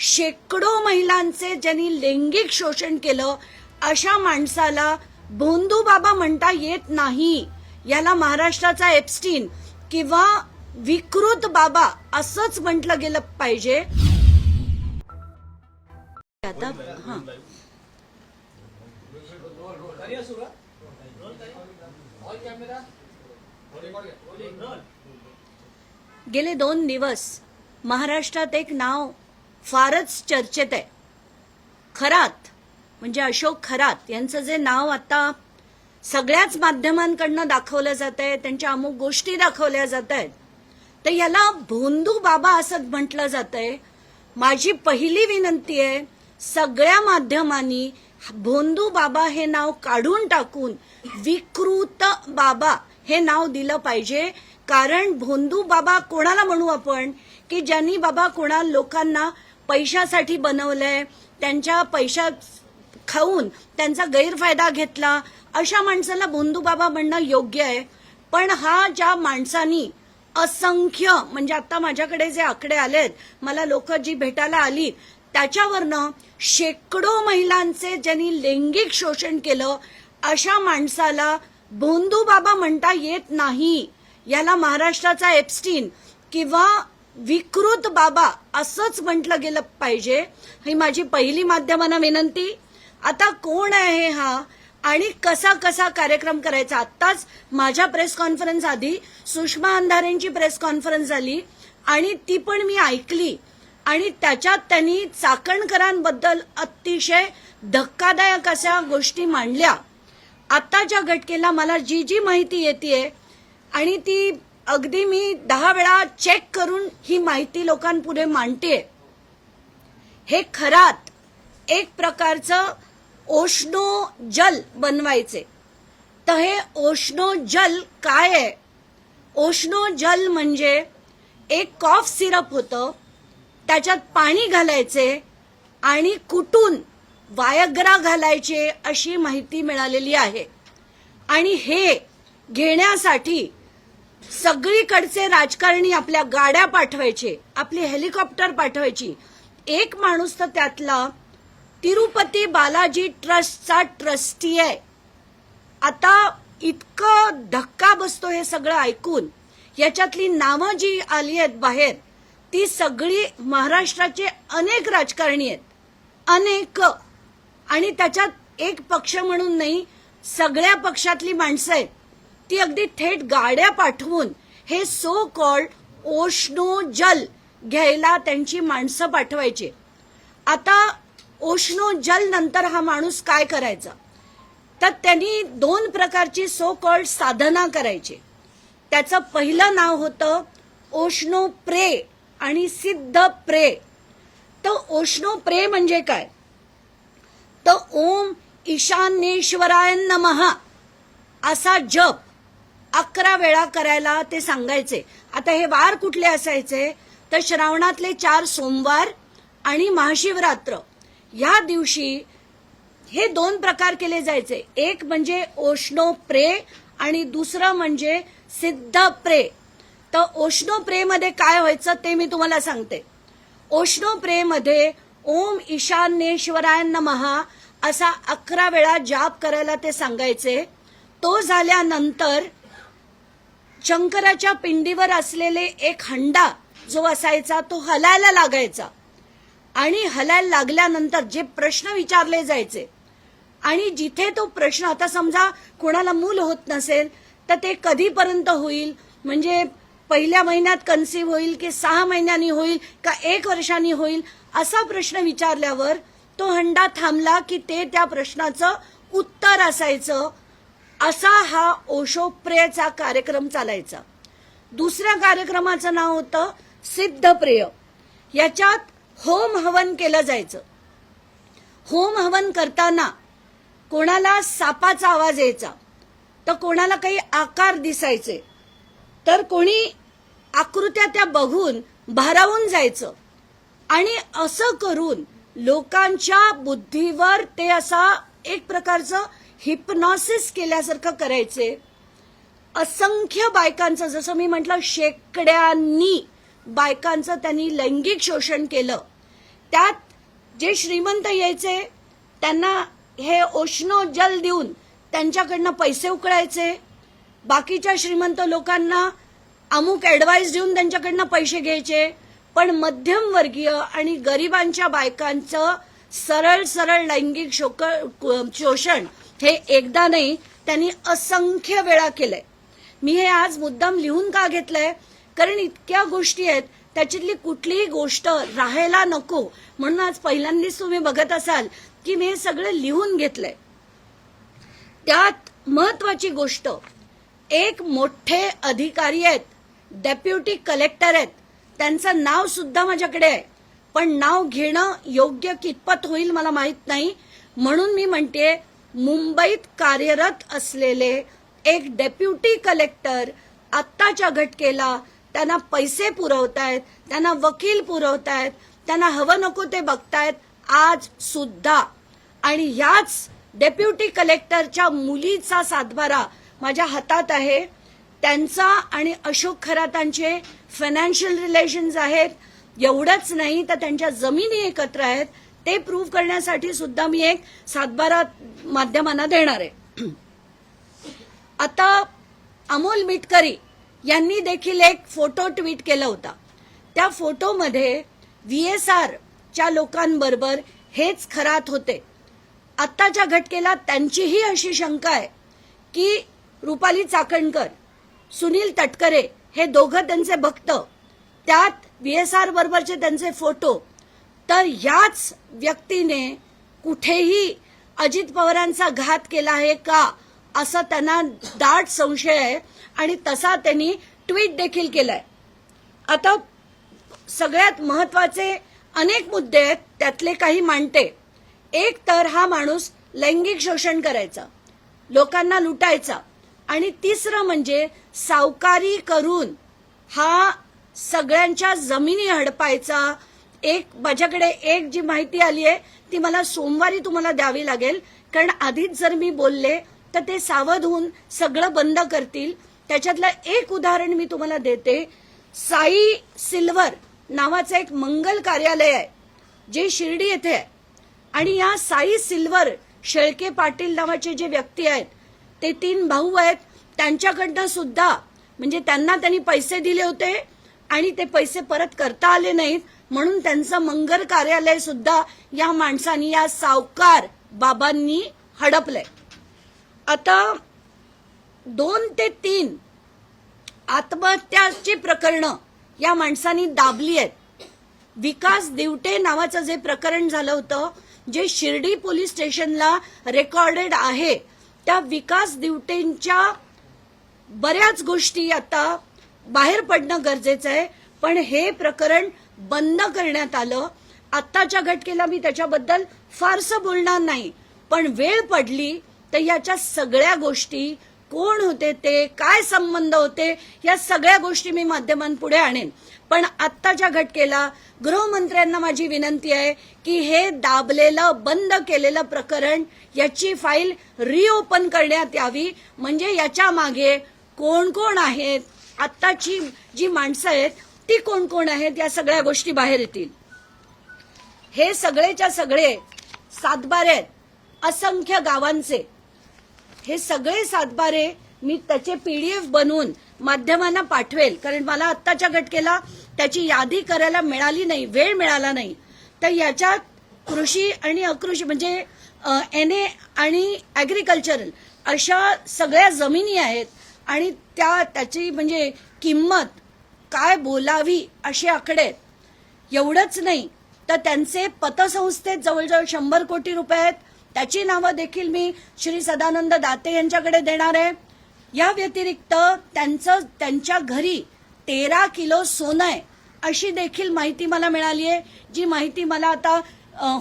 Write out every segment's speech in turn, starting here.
शेकडो महिलांचे ज्यांनी लैंगिक शोषण केलं अशा माणसाला भोंदू बाबा म्हणता येत नाही. याला महाराष्ट्राचा एप्स्टीन किंवा विकृत बाबा असंच म्हटलं गेलं पाहिजे. आता गेले 2 दिवस महाराष्ट्रात एक नाव फारच चर्चेत आहे. खरात म्हणजे अशोक खरात यांचं जे नाव आता सगळ्याच माध्यमांकडनं दाखवलं जात आहे, त्यांच्या अमुक गोष्टी दाखवल्या जात आहेत, तर याला भोंदू बाबा असं म्हटलं जात आहे. माझी पहिली विनंती आहे, सगळ्या माध्यमांनी भोंदू बाबा हे नाव काढून टाकून विकृत बाबा हे नाव दिलं पाहिजे. कारण भोंदू बाबा कोणाला म्हणू आपण की ज्यांनी बाबा कोणा लोकांना पैशासाठी बनवलंय, त्यांच्या पैसा खाऊन त्यांचा गैरफायदा घेतला, अशा माणसाला भोंदू बाबा म्हणणं योग्य आहे. पण हा ज्या माणसांनी असंख्य म्हणजे आता माझ्याकडे जे आकडे आलेत, मला लोक जी भेटायला आली त्याच्यावरनं शेकडो महिलांचे ज्यांनी लैंगिक शोषण केलं अशा माणसाला भोंदू बाबा म्हणता येत नाही. याला महाराष्ट्राचा एप्स्टीन किंवा विकृत बाबा असंच म्हटलं गेलं पाहिजे. ही माझी पहिली माध्यमांना विनंती. आता कोण आहे हा आणि कसा कसा कार्यक्रम करायचा. आत्ताच माझ्या प्रेस कॉन्फरन्स आधी सुषमा अंधारेंची प्रेस कॉन्फरन्स झाली आणि ती पण मी ऐकली आणि त्याच्यात त्यांनी चाकणकरांबद्दल अतिशय धक्कादायक अशा गोष्टी मांडल्या. आत्ताच्या घटकेला मला जी जी माहिती येतेय आणि ती अगदी मी 10 वेळा चेक करून ही माहिती लोकांपुढे मांडते. हे खरात एक प्रकारचं ओशनो जल बनवायचे. तर हे ओशनो जल काय आहे? ओशनो जल म्हणजे एक कॉफ सिरप होतं, त्याच्यात पाणी घालायचे आणि कुटून वायग्रा घालायचे अशी माहिती मिळालेली आहे. आणि हे घेण्यासाठी सगळीकडचे राजकारणी आपल्या गाड्या पाठवायचे, आपली हेलिकॉप्टर पाठवायची. एक माणूस तर त्यातला तिरुपती बालाजी ट्रस्टचा ट्रस्टी आहे. आता इतकं धक्का बसतो हे सगळं ऐकून. याच्यातली नावं जी आली आहेत बाहेर ती सगळी महाराष्ट्राचे अनेक राजकारणी आहेत, अनेक. आणि त्याच्यात एक पक्ष म्हणून नाही, सगळ्या पक्षातली माणसं आहेत. ती अगदी थेट गाड्या पाठवून हे सो कॉल्ड ओशनो जल घ्यायला त्यांची माणसं पाठवायची. आता ओशनो जल नंतर हा माणूस काय करायचा, तर त्यांनी 2 प्रकारची सो कॉल्ड साधना करायची. त्याचं पहिलं नाव होतं ओशनो प्रे आणि सिद्ध प्रे. तर ओशनो प्रे म्हणजे काय, तर ओम ईशान्येश्वराय नमः असा जप 11 वेळा करायला ते सांगायचे. आता हे वार कुठले असायचे, तर श्रावणातले 4 सोमवार आणि महाशिवरात्र या दिवशी हे 2 प्रकार केले जायचे. एक म्हणजे ओशनो प्रे आणि दुसरं म्हणजे सिद्ध प्रे. तर ओशनो प्रे मध्ये काय व्हायचं ते मी तुम्हाला सांगते. ओशनो प्रे मध्ये ओम ईशान्येश्वराय नमः असा 11 वेळा जाप करायला ते सांगायचे. तो झाल्यानंतर शंकराच्या पिंडीवर असलेले एक हंडा जो असायचा तो हलायला लागायचा आणि हलायला लागल्यानंतर जे प्रश्न विचारले जायचे आणि जिथे तो प्रश्न, आता समजा कोणाला मूल होत नसेल तर ते कधीपर्यंत होईल, म्हणजे पहिल्या महिन्यात कन्सीव्ह होईल की 6 महिन्यांनी होईल का 1 वर्षांनी होईल, असा प्रश्न विचारल्यावर तो हंडा थांबला की ते त्या प्रश्नाचं उत्तर असायचं. असा हा ओशो प्रेचा कार्यक्रम चालायचा. दुसऱ्या कार्यक्रमाचं नाव होतं सिद्ध प्रेय. याच्यात होम हवन केलं जायचं. होम हवन करताना कोणाला सापाचा आवाज यायचा, तर कोणाला काही आकार दिसायचे, तर कोणी आकृत्या त्या बघून भारावून जायचं. आणि असं करून लोकांच्या बुद्धीवर ते असा एक प्रकारचं हिप्नॉसिस केल्यासारखं करायचे. असंख्य बायकांचं, जसं मी म्हटलं शेकड्यांनी बायकांचं त्यांनी लैंगिक शोषण केलं. त्यात जे श्रीमंत यायचे त्यांना हे ओशनो जल देऊन त्यांच्याकडनं पैसे उकळायचे, बाकीच्या श्रीमंत लोकांना अमुक ऍडवाइस देऊन त्यांच्याकडनं पैसे घ्यायचे, पण मध्यमवर्गीय आणि गरिबांच्या बायकांचं सरळ सरळ लैंगिक शोषण हे एकदा नाही, त्यांनी असंख्य वेळा केलंय. मी हे आज मुद्दाम लिहून का घेतलंय, कारण इतक्या गोष्टी आहेत, त्याच्यातली कुठलीही गोष्ट राहायला नको म्हणून आज पहिल्यांदाच तुम्ही बघत असाल की मी हे सगळं लिहून घेतलंय. त्यात महत्वाची गोष्ट, एक मोठे अधिकारी आहेत, डेप्युटी कलेक्टर आहेत, त्यांचं नाव सुद्धा माझ्याकडे आहे, पण नाव घेणं योग्य कितपत होईल मला माहित नाही, म्हणून मी म्हणते मुंबईत कार्यरत असलेले एक डेप्युटी कलेक्टर आत्ताच्या घटकेला त्यांना पैसे पुरवतायत, त्यांना वकील पुरवतायत, त्यांना हवं नको ते बघतायत आज सुद्धा. आणि याच डेप्युटी कलेक्टरच्या मुलीचा सातबारा माझ्या हातात आहे. त्यांचा आणि अशोक खरातांचे फायनान्शियल रिलेशन्स आहेत. एवढंच नाही तर त्यांच्या जमिनी एकत्र आहेत. ते प्रूव्ह करण्यासाठी सुद्धा मी एक सातबारा माध्यमांना देणार आहे. आता अमोल मिटकरी यांनी देखील एक फोटो ट्विट केला होता. त्या फोटोमध्ये VSR च्या लोकांबरोबर हेच खरात होते. आत्ताच्या घटकेला त्यांचीही अशी शंका आहे की रुपाली चाकणकर, सुनील तटकरे हे दोघं त्यांचे भक्त, त्यात VSR बरोबरचे त्यांचे फोटो, तर याच व्यक्तीने कुठेही अजित पवारांचा घात केला आहे का असं त्यांना दाट संशय आहे आणि तसा त्यांनी ट्विट देखील केलाय. आता सगळ्यात महत्वाचे अनेक मुद्दे आहेत, त्यातले काही मांडते. एक तर हा माणूस लैंगिक शोषण करायचा, लोकांना लुटायचा, आणि तिसरं म्हणजे सावकारी करून हा सगळ्यांच्या जमिनी हडपायचा. माझ्याकडे एक जी माहिती आली आहे ती मला सोमवारी तुम्हाला द्यावी लागेल, कारण आधीच जर मी बोलले तर ते सावध होऊन सगळं बंद करतील. त्याच्यातलं एक उदाहरण मी तुम्हाला देते. साई सिल्वर नावाचं एक मंगल कार्यालय आहे जे शिर्डी येथे आहे, आणि या साई सिल्वर शेळके पाटील नावाचे जे व्यक्ती आहेत ते 3 भाऊ आहेत. त्यांच्याकडनं सुद्धा म्हणजे त्यांनी पैसे दिले होते आणि ते पैसे परत करता आले नाहीत, म्हणून त्यांचं मंगल कार्यालय सुद्धा या माणसांनी, या सावकार बाबांनी हडपलंय. आता 2 ते 3 आत्महत्याची प्रकरणं या माणसांनी दाबली आहेत. विकास दिवटे नावाचं जे प्रकरण झालं होतं, जे शिर्डी पोलीस स्टेशनला रेकॉर्डेड आहे, त्या विकास दिवटेंच्या बऱ्याच गोष्टी आता बाहेर पडणं गरजेचं आहे, पण हे प्रकरण बंद करण्यात आलं. आत्ताच्या घटकेला मी त्याच्याबद्दल फारसं बोलणार नाही, पण वेळ पडली तर याच्या सगळ्या गोष्टी, कोण होते ते, काय संबंध होते, या सगळ्या गोष्टी मी माध्यमांपुढे आणेन. पण आत्ताच्या घटकेला गृहमंत्र्यांना माझी विनंती आहे की हे दाबलेलं, बंद केलेलं प्रकरण, याची फाईल रिओपन करण्यात यावी. म्हणजे याच्या मागे कोण कोण आहेत, आत्ताची जी माणसं आहेत ती कोण कोण आहेत, या सगळ्या गोष्टी बाहेर येतील. हे सगळेच्या सगळे सातबारे आहेत असंख्य गावांचे. हे सगळे सातबारे मी त्याचे PDF बनवून माध्यमांना पाठवेल, कारण मला आत्ताच्या घटकेला त्याची यादी करायला मिळाली नाही, वेळ मिळाला नाही. तर याच्यात कृषी आणि अकृषी म्हणजे NA आणि ऍग्रिकल्चरल अशा सगळ्या जमिनी आहेत, आणि त्याची म्हणजे किंमत काय बोलावी असे आकडे आहेत. एवढंच नाही तर त्यांचे पतसंस्थेत जवळजवळ 100 कोटी रुपये आहेत. त्याची नावं देखील मी श्री सदानंद दाते यांच्याकडे देणार आहे. या व्यतिरिक्त त्यांच्या घरी 13 किलो सोनं आहे अशी देखील माहिती मला मिळाली आहे, जी माहिती मला आता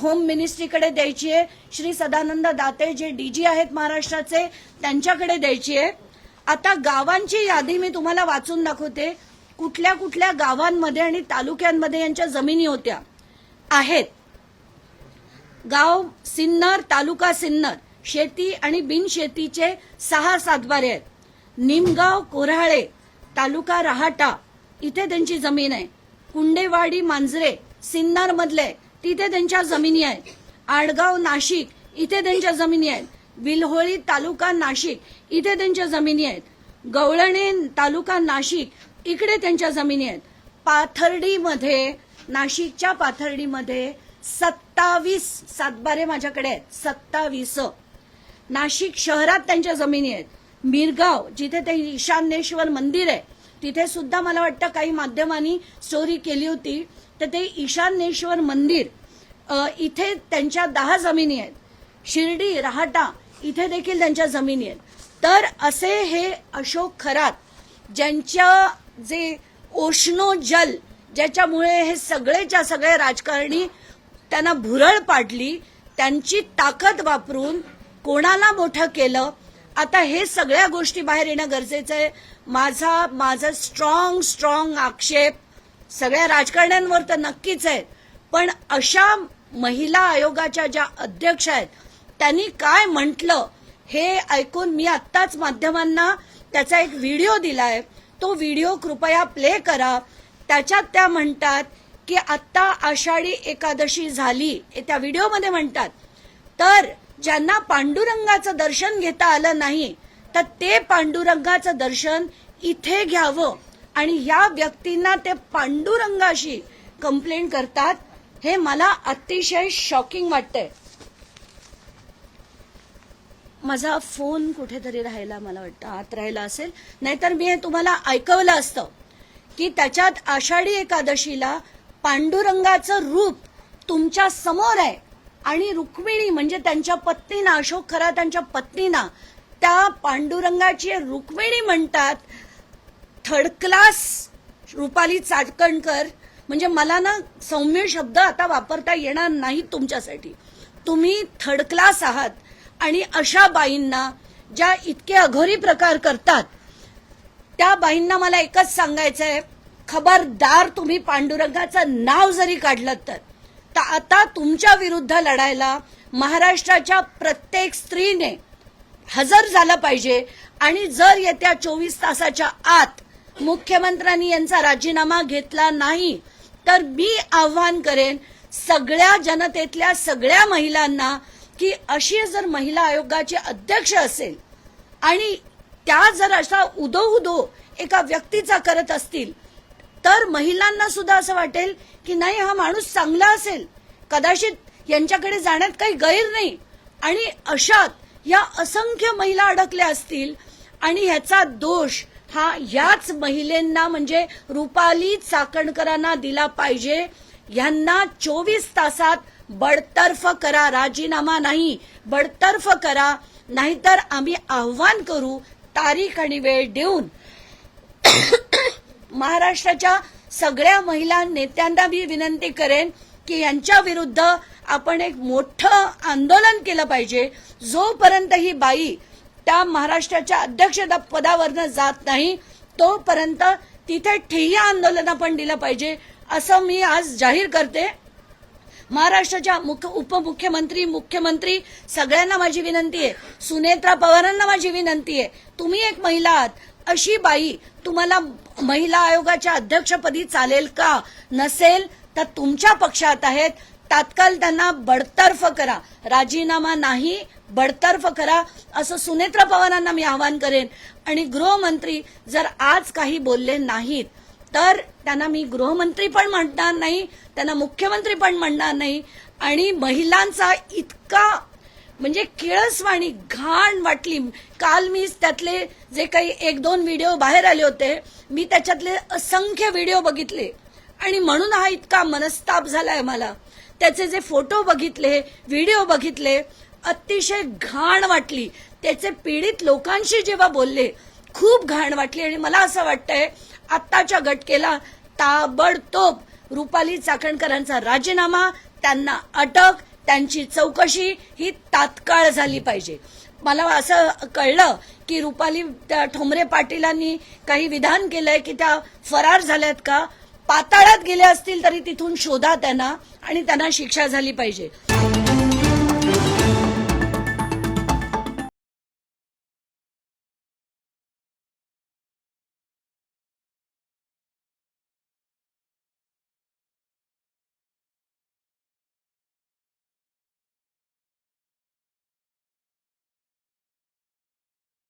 होम मिनिस्ट्रीकडे द्यायची आहे. श्री सदानंद दाते जे DG आहेत महाराष्ट्राचे, त्यांच्याकडे द्यायची आहे. आता गावांची यादी मी तुम्हाला वाचून दाखवते, कुठल्या कुठल्या गावांमध्ये आणि तालुक्यांमध्ये यांच्या जमिनी होत्या आहेत. गाव सिन्नर, तालुका सिन्नर, शेती आणि बिनशेतीचे 6 सातबारे आहेत. निमगाव कोऱ्हाळे, तालुका रहाटा, इथे त्यांची जमीन आहे. कुंडेवाडी मांजरे, सिन्नर मधले तिथे त्यांच्या जमिनी आहेत. आडगाव नाशिक इथे त्यांच्या जमिनी आहेत. विल्होळी तालुका नाशिक इथे त्यांच्या जमिनी आहेत. गवळणे तालुका नाशिक इकडे त्यांच्या जमिनी आहेत. पाथर्डीमध्ये, नाशिकच्या पाथर्डीमध्ये 27 सातबारे माझ्याकडे आहेत. 27 नाशिक शहरात त्यांच्या जमिनी आहेत. मिरगाव जिथे ते ईशान्येश्वर मंदिर आहे तिथे सुद्धा मला वाटतं काही माध्यमांनी स्टोरी केली होती. तर ते ईशान्येश्वर मंदिर इथे त्यांच्या 10 जमिनी आहेत. शिर्डी राहाटा इथे देखील त्यांच्या जमिनी आहेत. तर असे हे अशोक खरात ज्यांच्या जे ओशनो जल ज्याच्यामुळे हे सगळेच्या सगळे राजकारणी त्यांना भुरळ पाडली, त्यांची ताकद वापरून कोणाला मोठं केलं. आता हे सगळ्या गोष्टी बाहेर येणं गरजेचं आहे. माझा स्ट्रॉंग आक्षेप सगळ्या राजकारण्यांवर तर नक्कीच आहे. पण अशा महिला आयोगाच्या ज्या अध्यक्ष आहेत त्यांनी काय म्हटलं हे ऐकून मी आत्ताच माध्यमांना त्याचा एक व्हिडिओ दिलाय. तो व्हिडिओ कृपया प्ले करा. त्याच्यात त्या म्हणतात की आत्ता आषाढी एकादशी झाली, त्या व्हिडिओमध्ये म्हणतात, तर ज्यांना पांडुरंगाचं दर्शन घेता आलं नाही तर ते पांडुरंगाचं दर्शन इथे घ्यावं. आणि या व्यक्तींना ते पांडुरंगाशी कंप्लेंट करतात. हे मला अतिशय शॉकिंग वाटतंय. माझा फोन कुठेतरी राहिला, मला वाटतं आत राहिला असेल, नाहीतर मी हे तुम्हाला ऐकवलं असतं की त्याच्यात आषाढी एकादशीला पांडुरंगाचं रूप तुमच्या समोर आहे आणि रुक्मिणी म्हणजे त्यांच्या पत्नीना, अशोक खरात त्यांच्या पत्नीना त्या पांडुरंगाची रुक्मिणी म्हणतात. थर्ड क्लास रुपाली चाकणकर, म्हणजे मला ना सौम्य शब्द आता वापरता येणार नाही तुमच्यासाठी. तुम्ही थर्ड क्लास आहात. आणि अशा बाईंना ज्या इतके अघोरी प्रकार करतात त्या बाईंना मला एकच सांगायचंय, खबरदार तुम्ही पांडुरंगाचं नाव जरी काढलं तर आता तुमच्या विरुद्ध लढायला महाराष्ट्राच्या प्रत्येक स्त्रीने हजर झालं पाहिजे. आणि जर येत्या 24 तासाच्या आत मुख्यमंत्र्यांनी यांचा राजीनामा घेतला नाही तर मी आव्हान करेन सगळ्या जनतेतल्या सगळ्या महिलांना की अशी जर महिला आयोगाचे अध्यक्ष असेल आणि त्या जर असा उदो एका व्यक्तीचा करत असतील तर महिलांना सुद्धा असं वाटेल की नाही, हा माणूस चांगला असेल, कदाचित यांच्याकडे जाण्यात काही गैर नाही. आणि अशात या असंख्य महिला अडकल्या असतील आणि ह्याचा दोष हा याच महिलांना म्हणजे रुपाली चाकणकरांना दिला पाहिजे. यांना 24 तासात बडतर्फ करा, राजीनामा नाही, बडतर्फ करा, नाहीतर आम्ही आव्हान करू तारीख आणि वेळ देऊन. महाराष्ट्राच्या सगळ्या महिला नेत्यांना मी विनंती करेन की यांच्या विरुद्ध आपण एक मोठं आंदोलन केलं पाहिजे. जोपर्यंत ही बाई त्या महाराष्ट्राच्या अध्यक्षपदावरनं जात नाही तोपर्यंत तिथे ठिय्या आंदोलन आपण दिलं पाहिजे असं मी आज जाहीर करते. महाराष्ट्राच्या उपमुख्यमंत्री, मुख्यमंत्री सगळ्यांना माझी विनंती आहे. सुनेत्रा पवारांना माझी विनंती आहे, तुम्ही एक महिला आहात, अशी बाई तुम्हाला महिला आयोगाच्या अध्यक्षपदी चालेल का? नसेल तर तुमच्या पक्षात आहेत, तात्काळ त्यांना बडतर्फ करा, राजीनामा नाही बडतर्फ करा असं सुनेत्रा पवारांना मी आवाहन करेन. आणि गृहमंत्री जर आज काही बोलले नाहीत तर त्यांना मी गृहमंत्री पण म्हणणार नाही, त्यांना मुख्यमंत्री पण म्हणणार नाही. आणि महिलांचा इतका म्हणजे किळसवाणी घाण वाटली. काल मी त्यातले जे काही 1-2 व्हिडिओ बाहेर आले होते मी त्याच्यातले असंख्य व्हिडिओ बघितले आणि म्हणून हा इतका मनस्ताप झालाय मला. त्याचे जे फोटो बघितले, व्हिडिओ बघितले, अतिशय घाण वाटली. त्याचे पीडित लोकांशी जेव्हा बोलले खूप घाण वाटली. आणि मला असं वाटतंय आत्ताच्या घटकेला ताबडतोब रुपाली चाकणकरांचा राजीनामा, त्यांना अटक, त्यांची चौकशी ही तात्काळ झाली पाहिजे. मला असं कळलं की रुपाली ठोंबरे पाटीलांनी काही विधान केलंय की त्या फरार झाल्यात का, पाताळात गेल्या असतील तरी तिथून शोधा त्यांना आणि त्यांना शिक्षा झाली पाहिजे.